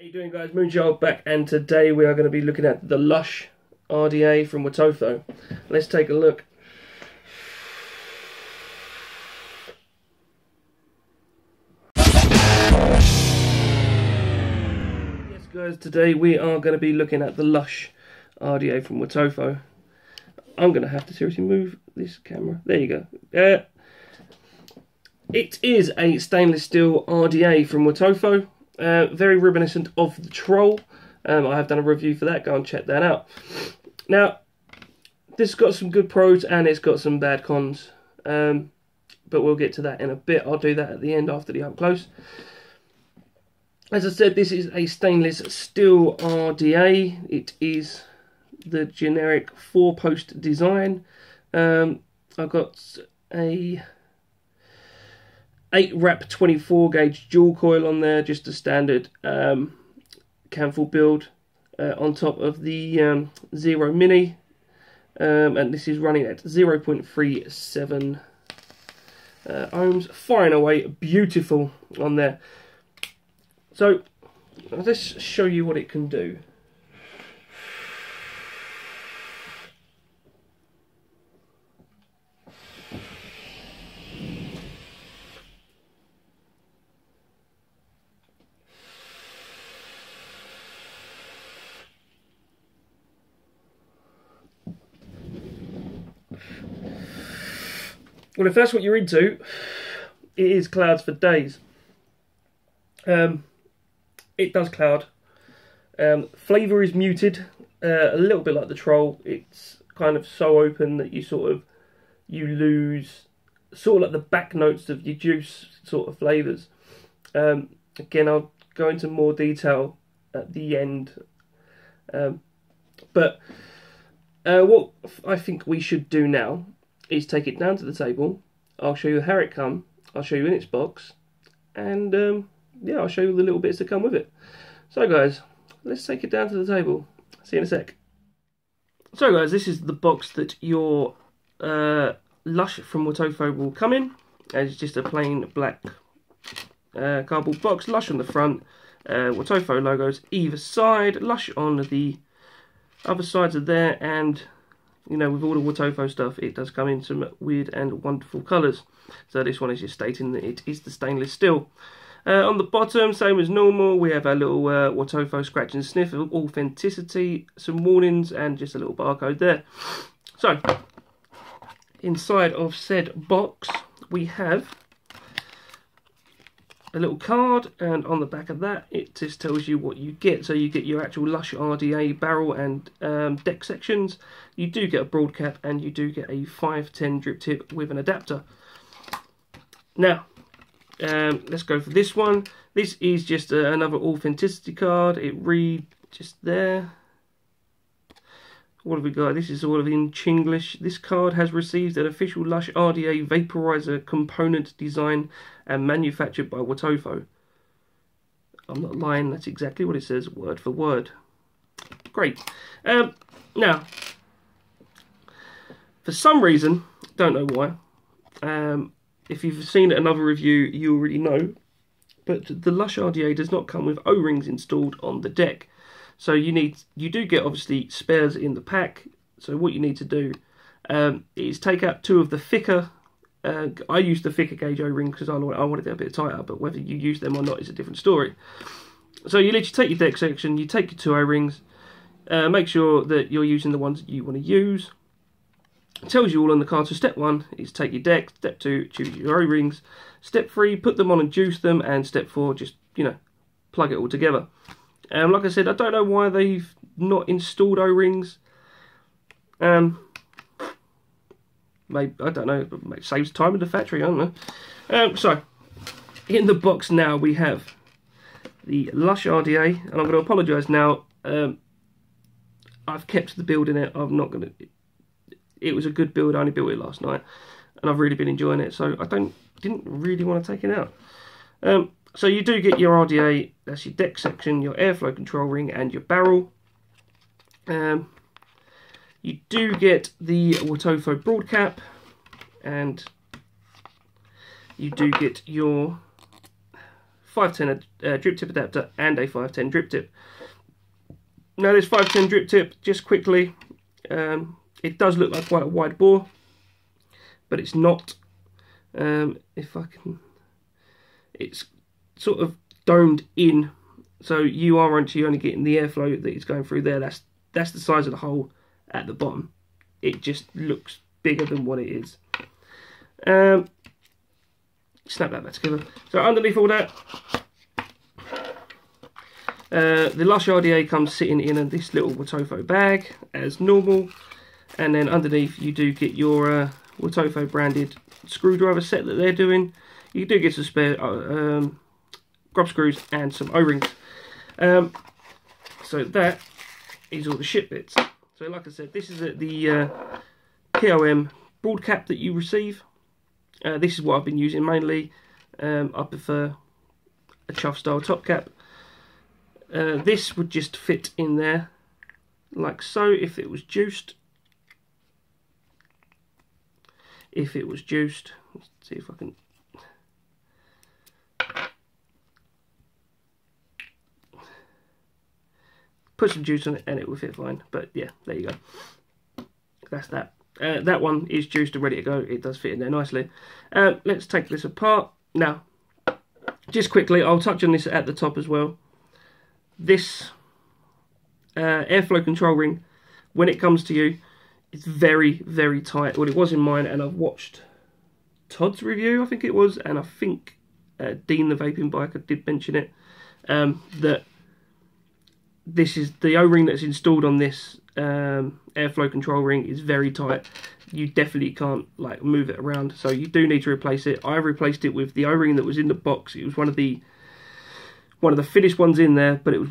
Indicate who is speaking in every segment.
Speaker 1: How you doing, guys? Moonchild back, and today we are going to be looking at the Lush RDA from WOTOFO. Let's take a look. Yes, guys, today we are going to be looking at the Lush RDA from WOTOFO. I'm going to have to seriously move this camera. There you go. It is a stainless steel RDA from WOTOFO. Very reminiscent of the Troll. I have done a review for that. Go and check that out. Now, this has got some good pros and it's got some bad cons. But we'll get to that in a bit. I'll do that at the end after the up close. As I said, this is a stainless steel RDA. It is the generic 4-post design. I've got a 8-wrap 24 gauge dual coil on there, just a standard canful build on top of the Zero Mini, and this is running at 0.37 ohms, firing away beautiful on there. So let's show you what it can do. Well, if that's what you're into, it is clouds for days. It does cloud. Flavour is muted, a little bit like the Troll. It's kind of so open that you lose sort of like the back notes of your juice sort of flavours. Again, I'll go into more detail at the end. But what I think we should do now is take it down to the table. I'll show you how it comes. I'll show you in its box, and yeah, I'll show you the little bits that come with it. So guys, let's take it down to the table. See you in a sec. So guys, this is the box that your Lush from WOTOFO will come in. It's just a plain black cardboard box. Lush on the front, WOTOFO logos either side, Lush on the other sides are there, and you know, with all the WOTOFO stuff, it does come in some weird and wonderful colours. So this one is just stating that it is the stainless steel. On the bottom, same as normal, we have our little WOTOFO scratch and sniff of authenticity, some warnings, and just a little barcode there. So, inside of said box, we have a little card, and on the back of that, it just tells you what you get. So you get your actual Lush RDA barrel and deck sections. You do get a broad cap, and you do get a 510 drip tip with an adapter. Now, let's go for this one. This is just another authenticity card. It reads just there. What have we got? This is all of in Chinglish. This card has received an official Lush RDA vaporizer component design and manufactured by WOTOFO. I'm not lying, that's exactly what it says, word for word. Great. Now, for some reason, don't know why, if you've seen another review, you already know, but the Lush RDA does not come with O-rings installed on the deck. So you do get obviously spares in the pack. So what you need to do is take out 2 of the thicker. I use the thicker gauge O-ring because I wanted it a bit tighter. But whether you use them or not is a different story. So you literally take your deck section, you take your 2 O-rings, make sure that you're using the ones that you want to use. It tells you all on the card. So step 1 is take your deck. Step 2, choose your O-rings. Step 3, put them on and juice them. And step 4, just plug it all together. Like I said, I don't know why they've not installed O-rings. Maybe, I don't know, but it saves time in the factory, I don't know. So, in the box now we have the Lush RDA, and I'm going to apologise now. I've kept the build in it. I'm not going to. It was a good build. I only built it last night, and I've really been enjoying it. So I didn't really want to take it out. So you do get your RDA, that's your deck section, your airflow control ring, and your barrel. You do get the WOTOFO broad cap, and you do get your 510 drip tip adapter, and a 510 drip tip. Now this 510 drip tip, just quickly, it does look like quite a wide bore, but it's not. If I can, it's sort of domed in, so you are actually only getting the airflow that is going through there. That's the size of the hole at the bottom. It just looks bigger than what it is. Snap that back together. So underneath all that, the Lush RDA comes sitting in this little WOTOFO bag as normal, and then underneath you do get your WOTOFO branded screwdriver set that they're doing. You do get some spare grub screws and some O-rings. So that is all the ship bits. So like I said, this is the POM broad cap that you receive. This is what I've been using mainly. I prefer a chuff style top cap. This would just fit in there like so if it was juiced. Let's see if I can. Put some juice on it and it will fit fine. But yeah, there you go. That's that. That one is juiced and ready to go. It does fit in there nicely. Let's take this apart. Now, just quickly, I'll touch on this at the top as well. This airflow control ring, when it comes to you, it's very, very tight. Well, it was in mine, and I've watched Todd's review, I think it was, and I think Dean the vaping biker did mention it, that this is the O-ring that's installed on this airflow control ring is very tight. You definitely can't like move it around, so you do need to replace it. I replaced it with the O-ring that was in the box. It was one of the finished ones in there, but it was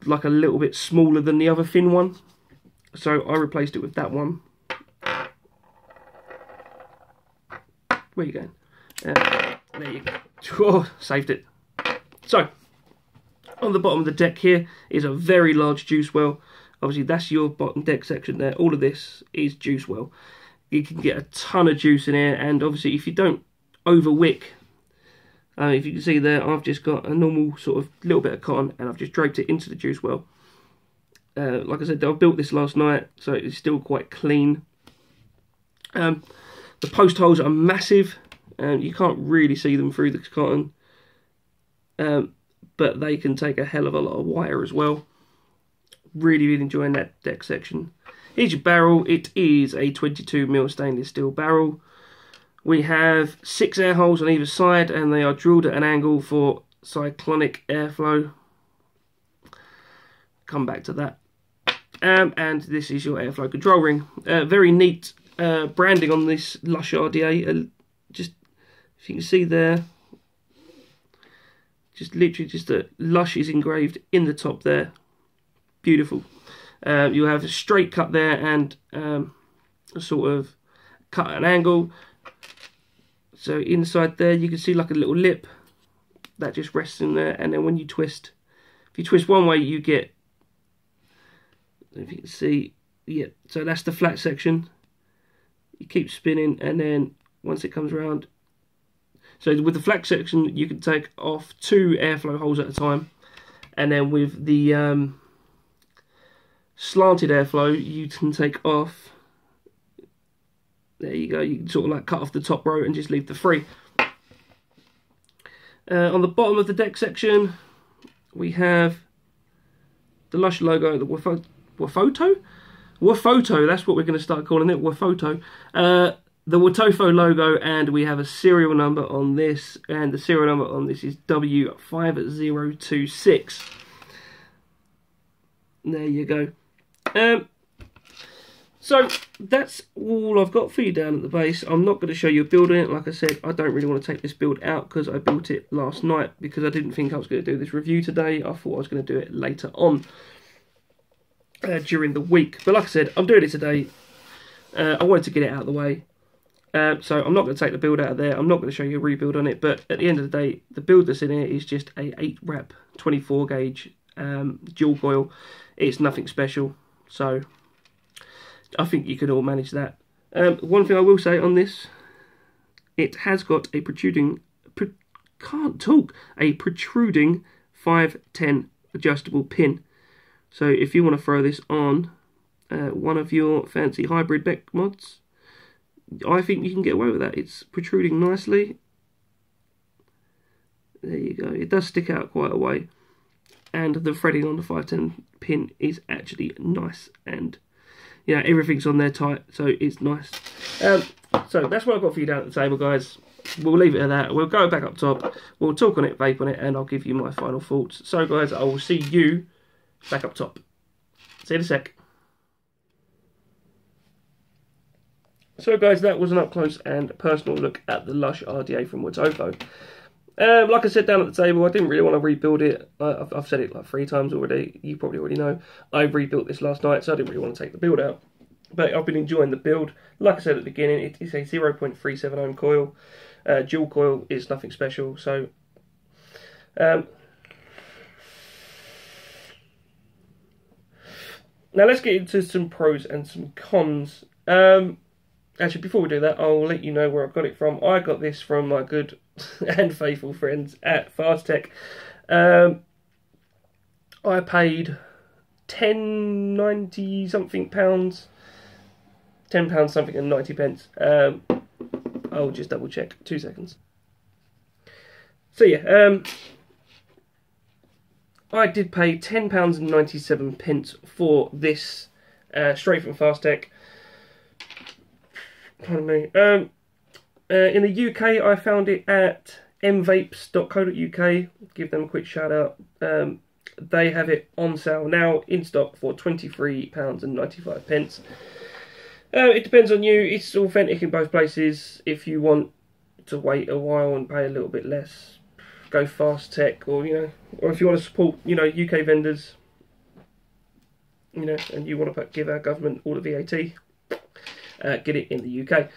Speaker 1: like a little bit smaller than the other thin one, so I replaced it with that one. Where you going? There you go. Oh, saved it. So on the bottom of the deck here is a very large juice well. Obviously that's your bottom deck section there. All of this is juice well. You can get a ton of juice in here, and obviously if you don't overwick, if you can see there, I've just got a normal sort of little bit of cotton and I've just draped it into the juice well. Like I said, I built this last night, so it's still quite clean. The post holes are massive, and you can't really see them through the cotton, but they can take a hell of a lot of wire as well. Really, really enjoying that deck section. Here's your barrel. It is a 22mm stainless steel barrel. We have 6 air holes on either side, and they are drilled at an angle for cyclonic airflow. Come back to that. And this is your airflow control ring. Very neat branding on this Lush RDA. Just, if you can see there, just literally just a Lush is engraved in the top there. Beautiful. You have a straight cut there and a sort of cut at an angle. So inside there you can see like a little lip that just rests in there, and then when you twist, if you twist one way you get, if you can see, yeah, so that's the flat section. You keep spinning, and then once it comes around, so with the flat section you can take off 2 airflow holes at a time, and then with the slanted airflow you can take off, there you go, you can sort of like cut off the top row and just leave the free. On the bottom of the deck section we have the Lush logo, the WOTOFO, that's what we're going to start calling it, WOTOFO. The WOTOFO logo, and we have a serial number on this, and the serial number on this is W5026. There you go. So that's all I've got for you down at the base. I'm not going to show you building it. Like I said, I don't really want to take this build out because I built it last night, because I didn't think I was going to do this review today. I thought I was going to do it later on during the week. But like I said, I'm doing it today. I wanted to get it out of the way. So I'm not going to take the build out of there. I'm not going to show you a rebuild on it. But at the end of the day, the build that's in here is just a 8 wrap 24 gauge dual coil. It's nothing special. So I think you can all manage that. One thing I will say on this, it has got a protruding can't talk, a protruding 510 adjustable pin. So if you want to throw this on one of your fancy hybrid Beck mods, I think you can get away with that. It's protruding nicely. There you go. It does stick out quite a way. And the threading on the 510 pin is actually nice. And, you know, everything's on there tight, so it's nice. So that's what I've got for you down at the table, guys. We'll leave it at that. We'll go back up top. We'll talk on it, vape on it, and I'll give you my final thoughts. So, guys, I will see you back up top. See you in a sec. So, guys, that was an up-close and personal look at the Lush RDA from WOTOFO. Like I said down at the table, I didn't really want to rebuild it. I've said it like 3 times already. You probably already know. I rebuilt this last night, so I didn't really want to take the build out. But I've been enjoying the build. Like I said at the beginning, it is a 0.37 ohm coil. Dual coil is nothing special. So, now let's get into some pros and some cons. Actually, before we do that, I'll let you know where I got it from. I got this from my good and faithful friends at Fasttech. I paid £10.90 something pounds. £10 something and 90 pence. I'll just double check. 2 seconds. So yeah, I did pay £10 and 97 pence for this, straight from Fasttech. Pardon me. In the UK, I found it at mvapes.co.uk. Give them a quick shout out. They have it on sale now in stock for £23 and 95 pence. It depends on you. It's authentic in both places. If you want to wait a while and pay a little bit less, go Fasttech, or or if you want to support UK vendors, and you want to give our government all the VAT. Get it in the UK.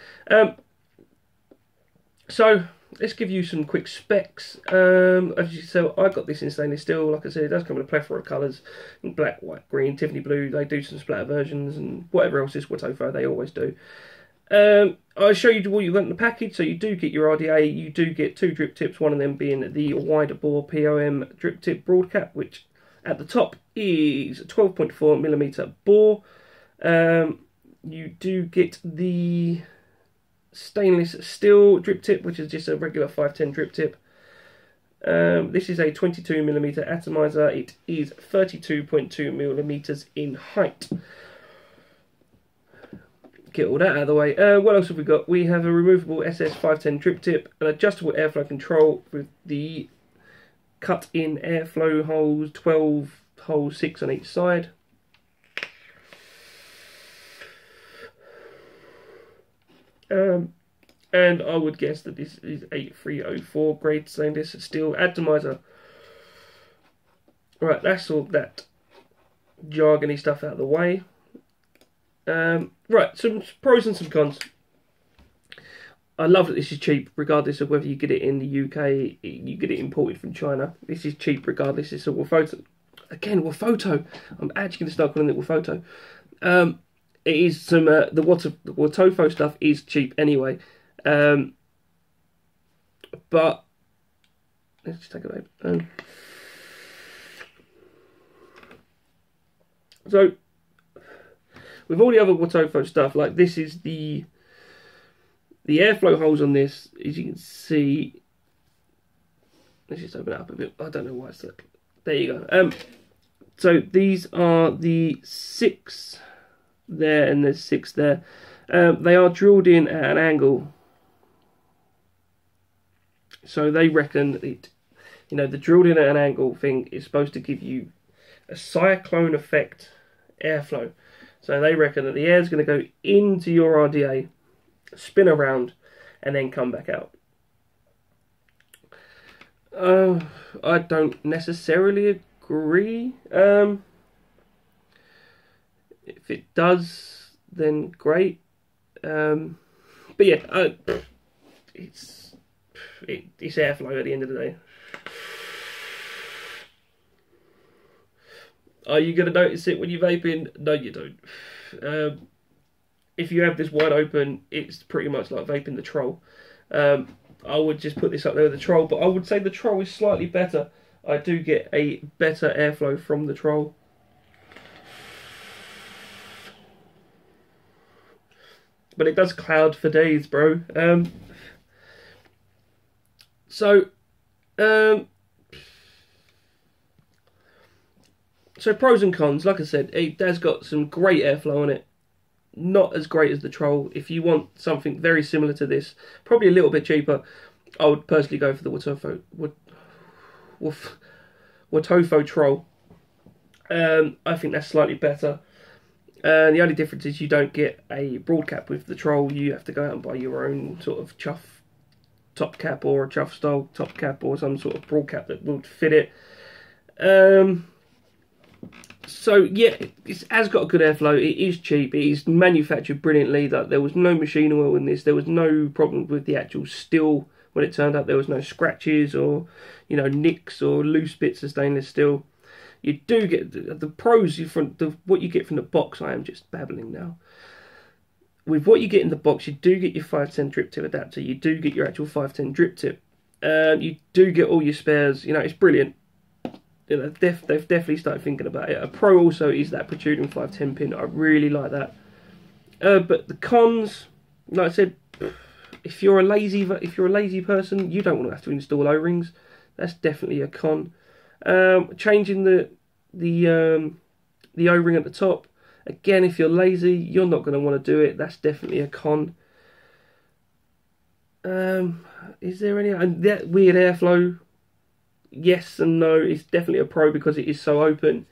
Speaker 1: So let's give you some quick specs. As you saw, I got this in stainless steel. Like I said, it does come in a plethora of colours: black, white, green, Tiffany blue. They do some splatter versions and whatever else is WOTOFO. They always do. I'll show you what you want in the package. So you do get your RDA. You do get 2 drip tips. One of them being the wider bore POM drip tip broad cap, which at the top is 12.4mm bore. You do get the stainless steel drip tip, which is just a regular 510 drip tip. This is a 22mm atomiser. It is 32.2mm in height. Get all that out of the way. What else have we got? We have a removable SS510 drip tip, an adjustable airflow control with the cut-in airflow holes, 12 holes, 6 on each side. And I would guess that this is 8304 grade stainless steel atomiser. Right, that's all that jargony stuff out of the way. Right, some pros and some cons. I love that this is cheap, regardless of whether you get it in the UK, you get it imported from China. This is cheap regardless. It's a WOTOFO. Again, WOTOFO. I'm actually going to start calling it WOTOFO. It is some, the WOTOFO stuff is cheap anyway. But, let's just take a look. So, with all the other WOTOFO stuff, like this is the airflow holes on this, as you can see. Let's just open it up a bit. I don't know why it's like, there you go. So these are the 6 there, and there's 6 there. They are drilled in at an angle, so they reckon it. The drilled in at an angle thing is supposed to give you a cyclone effect airflow. So they reckon that the air is going to go into your RDA, spin around, and then come back out. I don't necessarily agree. If it does, then great. But yeah, it's airflow at the end of the day. Are you going to notice it when you're vaping? No, you don't. If you have this wide open, it's pretty much like vaping the troll. I I would just put this up there with the Troll, but I would say the Troll is slightly better. I do get a better airflow from the Troll. But it does cloud for days, bro. So pros and cons. Like I said, it has got some great airflow on it. Not as great as the Troll. If you want something very similar to this, probably a little bit cheaper, I would personally go for the WOTOFO Troll. I think that's slightly better. The only difference is you don't get a broad cap with the Troll. You have to go out and buy your own sort of chuff top cap, or a chuff style top cap, or some sort of broad cap that will fit it. So yeah, it has got a good airflow. It is cheap. It is manufactured brilliantly. That there was no machine oil in this. There was no problem with the actual steel when it turned out. There was no scratches or, you know, nicks or loose bits of stainless steel. You do get the pros from what you get from the box. I am just babbling now. With what you get in the box, you do get your 510 drip tip adapter. You do get your actual 510 drip tip. You do get all your spares. You know, it's brilliant. You know, they've definitely started thinking about it. A pro also is that protruding 510 pin. I really like that. But the cons, like I said, if you're a lazy person, you don't want to have to install O-rings. That's definitely a con. Changing the O-ring at the top, again, if you're lazy, you're not going to want to do it. That's definitely a con. Is there any that weird airflow? Yes and no. It's definitely a pro because it is so open.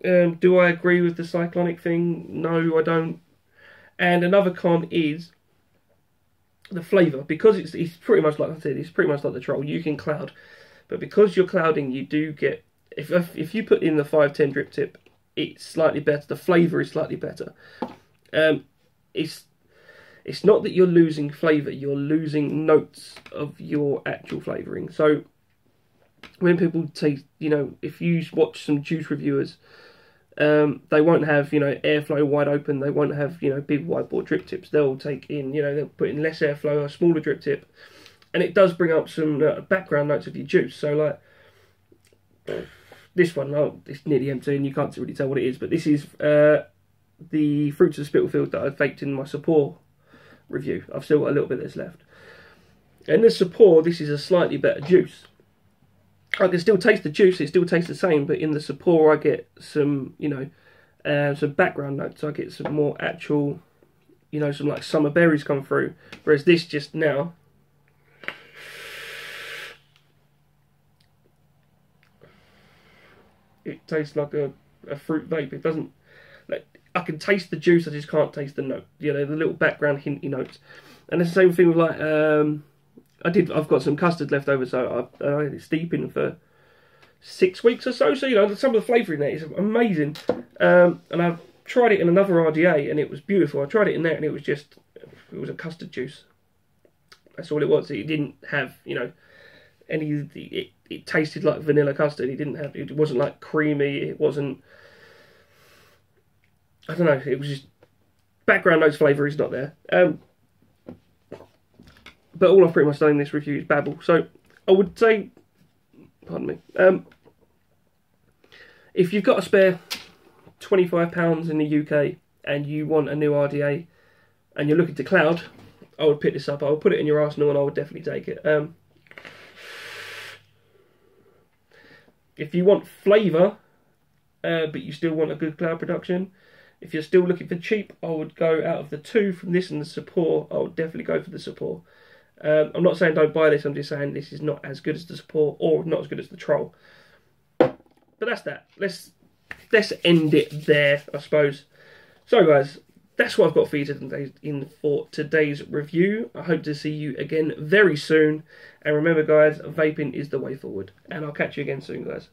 Speaker 1: Do I agree with the cyclonic thing? No, I don't. And another con is the flavour, because it's pretty much like I said. It's pretty much like the Troll. You can cloud, but because you're clouding, you do get, if you put in the 510 drip tip, it's slightly better. The flavour is slightly better. It's not that you're losing flavour. You're losing notes of your actual flavouring. So when people taste, you know, if you watch some juice reviewers, they won't have, you know, airflow wide open. They won't have, you know, big wide bore drip tips. They'll take in, you know, they'll put in less airflow, a smaller drip tip, and it does bring up some background notes of your juice. So like this one, it's nearly empty and you can't really tell what it is, but this is the Fruits of the Spittlefield that I vaped in my Sapor review. I've still got a little bit that's left. And the Sapor, this is a slightly better juice. I can still taste the juice, it still tastes the same, but in the Sapor I get some, you know, some background notes. I get some more actual, you know, some like summer berries come through. Whereas this just now, it tastes like a fruit vape. It doesn't, like, I can taste the juice, I just can't taste the note, you know, the little background hinty notes. And it's the same thing with like, I've got some custard left over, so I had it steeping for 6 weeks or so. So, you know, some of the flavour in there is amazing. And I've tried it in another RDA and it was beautiful. I tried it in there and it was a custard juice. That's all it was. It didn't have, you know, it tasted like vanilla custard. It wasn't like creamy. It wasn't, I don't know, it was just, background notes flavour is not there. But all I've pretty much done in this review is babble. So I would say, pardon me, if you've got a spare £25 in the UK and you want a new RDA and you're looking to cloud, I would pick this up. I would put it in your arsenal and I would definitely take it. If you want flavour, but you still want a good cloud production, if you're still looking for cheap, I would go out of the two, from this and the Sapor, I would definitely go for the Sapor. I'm not saying don't buy this, I'm just saying this is not as good as the Sapor or not as good as the Troll. But that's that. Let's end it there, I suppose. So guys, that's what I've got for you for today's review. I hope to see you again very soon. And remember guys, vaping is the way forward. And I'll catch you again soon guys.